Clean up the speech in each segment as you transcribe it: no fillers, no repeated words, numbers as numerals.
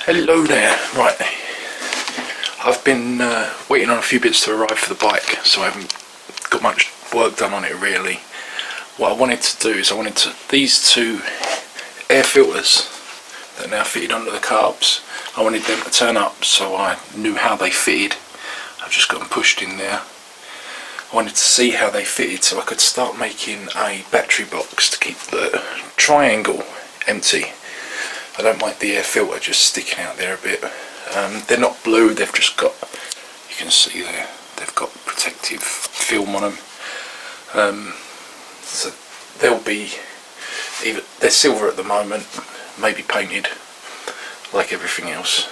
Hello there. Right, I've been waiting on a few bits to arrive for the bike, so I haven't got much work done on it really. What I wanted to do is these two air filters that are now fitted onto the carbs, I wanted them to turn up so I knew how they fitted. I've just got them pushed in there. I wanted to see how they fitted so I could start making a battery box to keep the triangle empty. I don't like the air filter just sticking out there a bit. They're not blue, they've just got, you can see there, they've got protective film on them. So they'll be, they're silver at the moment, maybe painted like everything else.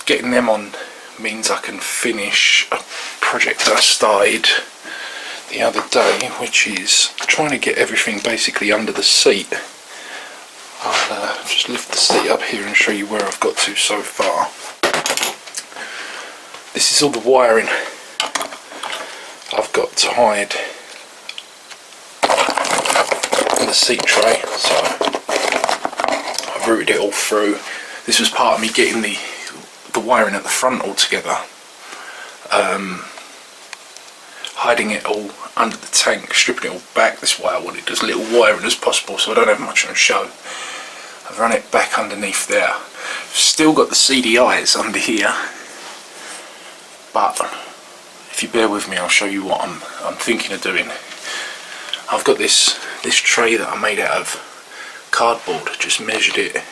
Getting them on means I can finish a project that I started the other day, which is trying to get everything basically under the seat. I'll just lift the seat up here and show you where I've got to so far. This is all the wiring I've got to hide in the seat tray, so I've routed it all through. This was part of me getting the wiring at the front all together, hiding it all under the tank, stripping it all back. This is why I wanted as little wiring as possible so I don't have much on show. I've run it back underneath there. Still got the CDIs under here, but if you bear with me I'll show you what I'm thinking of doing. I've got this tray that I made out of cardboard, just measured it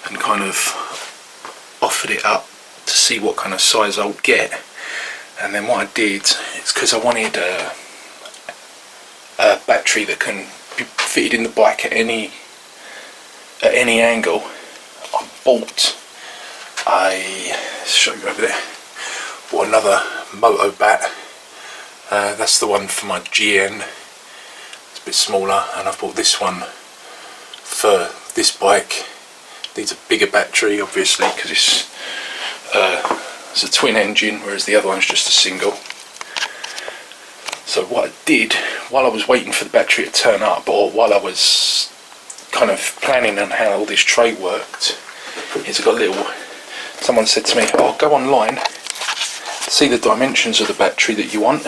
and kind of offered it up to see what kind of size I would get. And then what I did is, because I wanted a battery that can be fitted in the bike at any angle, I bought show you over there, bought another moto bat. That's the one for my GN. It's a bit smaller, and I've bought this one for this bike. Needs a bigger battery obviously because it's a twin engine, whereas the other one's just a single. So what I did while I was waiting for the battery to turn up, or while I was kind of planning on how all this tray worked, is I got a little, someone said to me, oh, go online, see the dimensions of the battery that you want,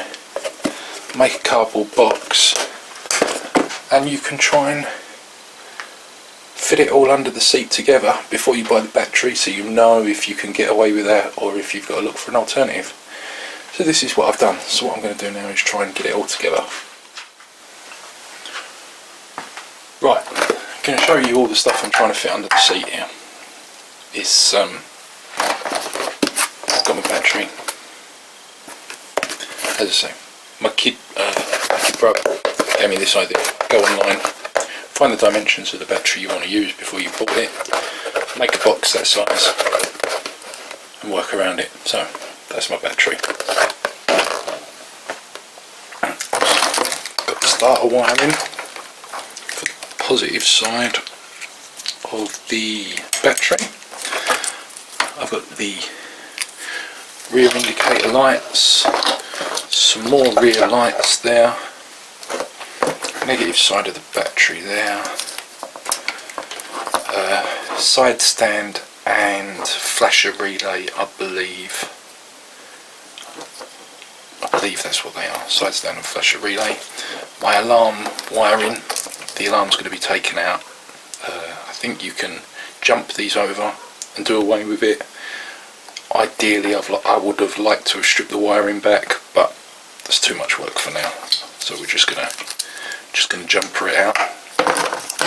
make a cardboard box, and you can try and fit it all under the seat together before you buy the battery, so you know if you can get away with that or if you've got to look for an alternative. So this is what I've done. So what I'm going to do now is try and get it all together. Right, I'm going to show you all the stuff I'm trying to fit under the seat here. It's I've got my battery. As I say, my kid brother gave me this idea. Go online, find the dimensions of the battery you want to use before you bought it, make a box that size and work around it. So that's my battery. Got the starter wiring for the positive side of the battery. I've got the rear indicator lights, some more rear lights there, negative side of the battery there, side stand and flasher relay, I believe that's what they are, side stand and flasher relay. My alarm wiring, the alarm's going to be taken out. I think you can jump these over and do away with it. Ideally I would have liked to have stripped the wiring back, but that's too much work for now, so we're just gonna jumper it out.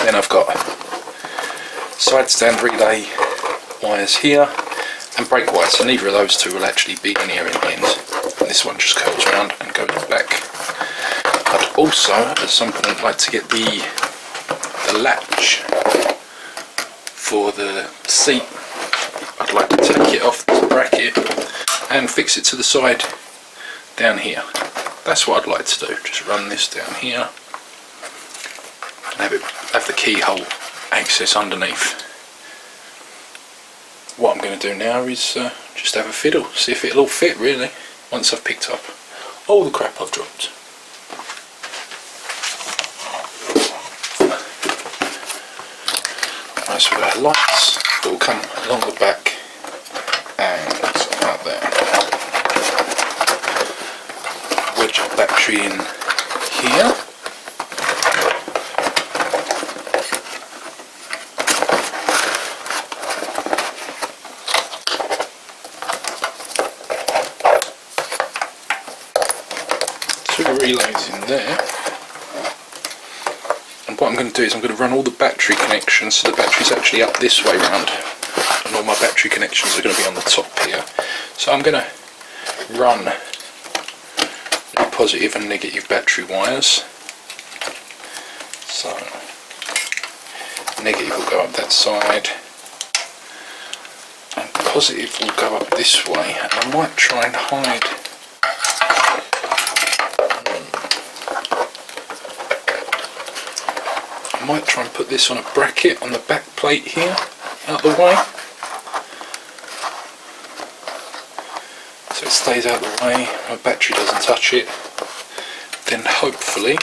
Then I've got side stand relay wires here and brake wires, so neither of those two will actually be in here in the end, and this one just curls around and goes back. I'd also at some point like to get the latch for the seat. I'd like to take it off the bracket and fix it to the side down here. That's what I'd like to do, just run this down here and have the keyhole access underneath. What I'm going to do now is just have a fiddle, see if it'll all fit really, once I've picked up all the crap I've dropped. Right, so we've got our lights that will come along the back and out there. Wedge our battery in here. Two relays in there. And what I'm going to do is I'm going to run all the battery connections, so the battery's actually up this way round, and all my battery connections are going to be on the top here. So I'm going to run the positive and negative battery wires. So negative will go up that side and positive will go up this way, and I might try and hide I might try and put this on a bracket on the back plate here, out the way, so it stays out the way, my battery doesn't touch it. Then hopefully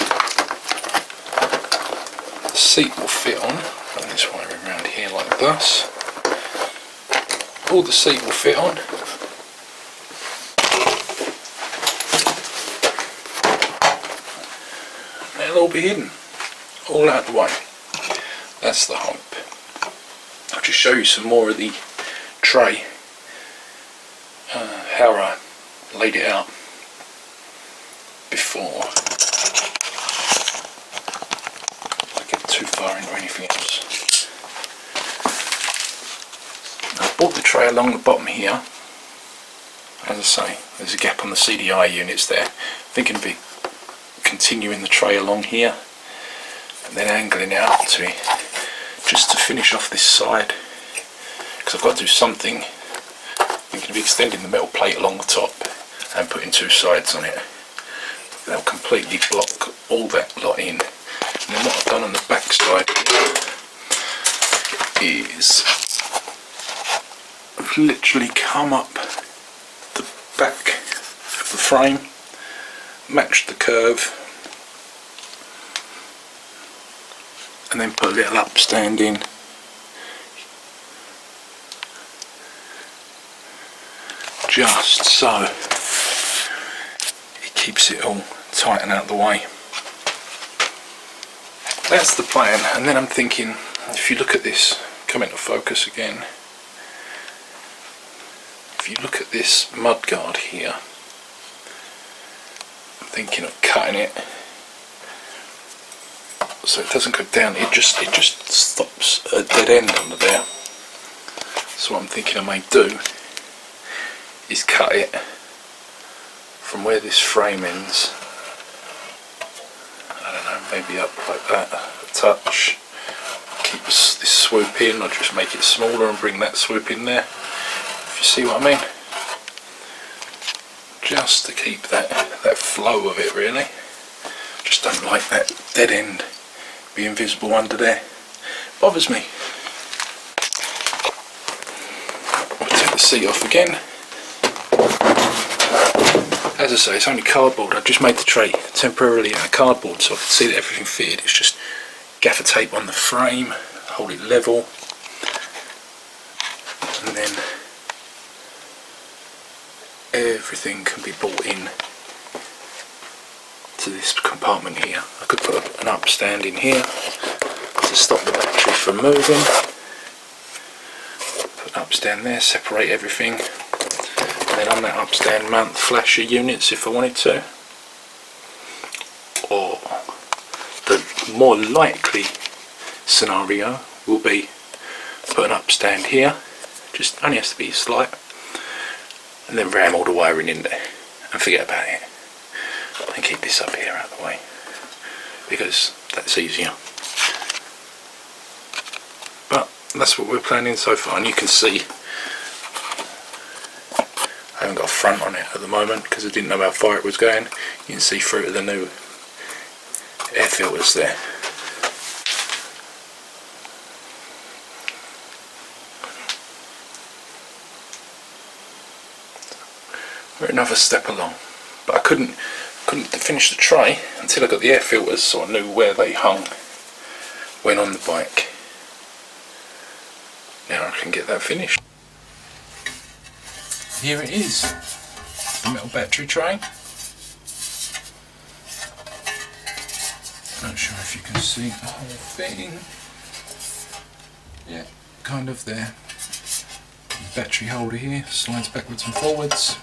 the seat will fit on. Run this wiring around here like this. All the seat will fit on. And it'll all be hidden, all out the way. That's the hope. I'll just show you some more of the tray, how I laid it out before I get too far into anything else. I brought the tray along the bottom here. As I say, there's a gap on the CDI units there. Thinking of continuing the tray along here and then angling it up to it, just to finish off this side, because I've got to do something. Thinking of extending the metal plate along the top and putting two sides on it. They'll completely block all that lot in. And then what I've done on the back side is I've literally come up the back of the frame, matched the curve, and then put a little upstand in. Just so it keeps it all tight and out of the way. That's the plan. And then I'm thinking, if you look at this, come into focus again, if you look at this mudguard here, I'm thinking of cutting it so it doesn't go down. It just stops at a dead end under there. So what I'm thinking I may do is cut it from where this frame ends. I don't know, maybe up like that, a touch. Keep this swoop in, or just make it smaller and bring that swoop in there. If you see what I mean. Just to keep that flow of it, really. Just don't like that dead end being visible under there. Bothers me. I'll take the seat off again. As I say, it's only cardboard. I've just made the tray temporarily out of cardboard so I can see that everything fitted. It's just gaffer tape on the frame, hold it level, and then everything can be brought in to this compartment here. I could put an upstand in here to stop the battery from moving. Put an upstand there, separate everything. And then on that upstand mount the flasher units if I wanted to. Or the more likely scenario will be put an upstand here, just only has to be slight, and then ram all the wiring in there and forget about it. And keep this up here out of the way, because that's easier. But that's what we're planning so far, and you can see I haven't got a front on it at the moment because I didn't know how far it was going. You can see through to the new air filters there. We're another step along, but I couldn't finish the tray until I got the air filters so I knew where they hung when on the bike. and get that finished. Here it is, the metal battery tray. Not sure if you can see the whole thing. Yeah, kind of there. The battery holder here slides backwards and forwards.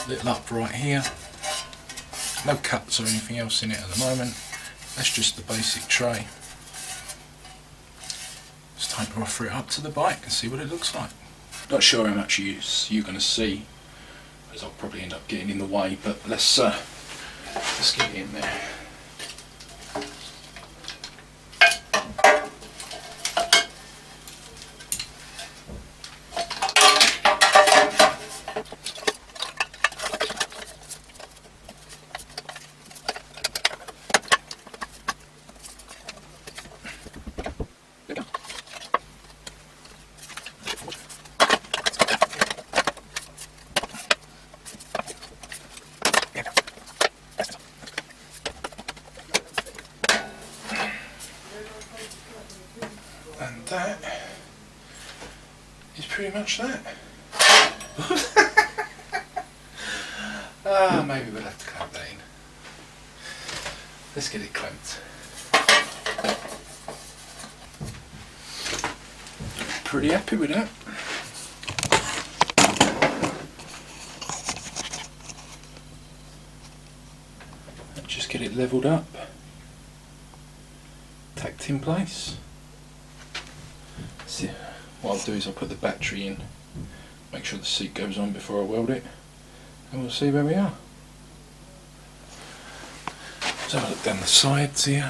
Little upright here. No cups or anything else in it at the moment. That's just the basic tray. It's time to offer it up to the bike and see what it looks like. Not sure how much use you're going to see, as I'll probably end up getting in the way, but let's get it in there. And that is pretty much that. Maybe we'll have to clamp that in. Let's get it clamped. Pretty happy with that. And just get it levelled up, tacked in place. See, what I'll do is I'll put the battery in, make sure the seat goes on before I weld it, and we'll see where we are. So I'll look down the sides here.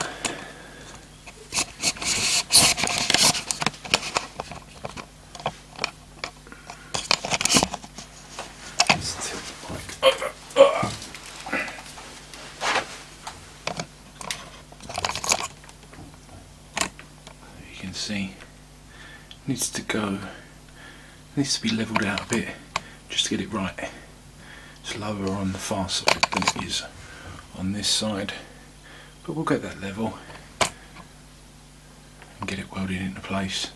Let's tilt the bike over. You can see, needs to be levelled out a bit just to get it right. It's lower on the far side than it is on this side, but we'll get that level and get it welded into place.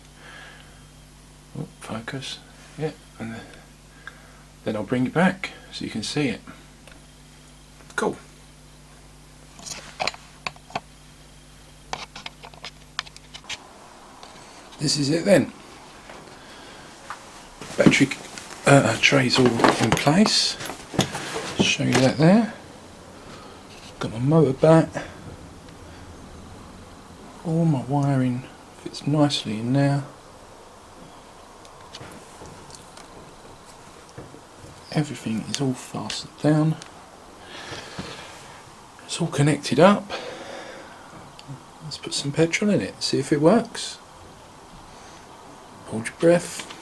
Oh, focus, yeah, and then I'll bring it back so you can see it. Cool. This is it then. Battery tray's all in place. Show you that there. Got my motor bat. All my wiring fits nicely in there. Everything is all fastened down. It's all connected up. Let's put some petrol in it, see if it works. Hold your breath.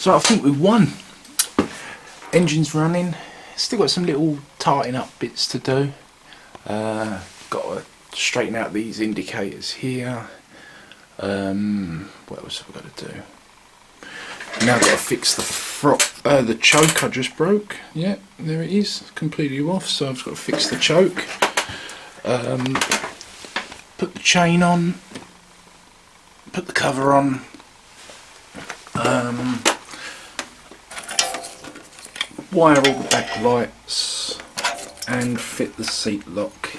So I think we've won. Engine's running. Still got some little tarting up bits to do. Got to straighten out these indicators here. What else have I got to do? Now got to fix the choke I just broke. Yeah, there it is, completely off. So I've got to fix the choke. Put the chain on. Put the cover on. Wire all the back lights and fit the seat lock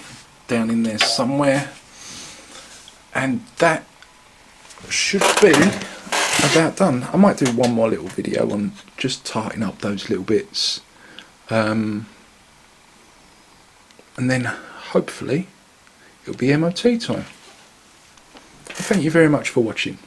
down in there somewhere, and that should be about done. I might do one more little video on just tightening up those little bits, and then hopefully it'll be MOT time. Thank you very much for watching.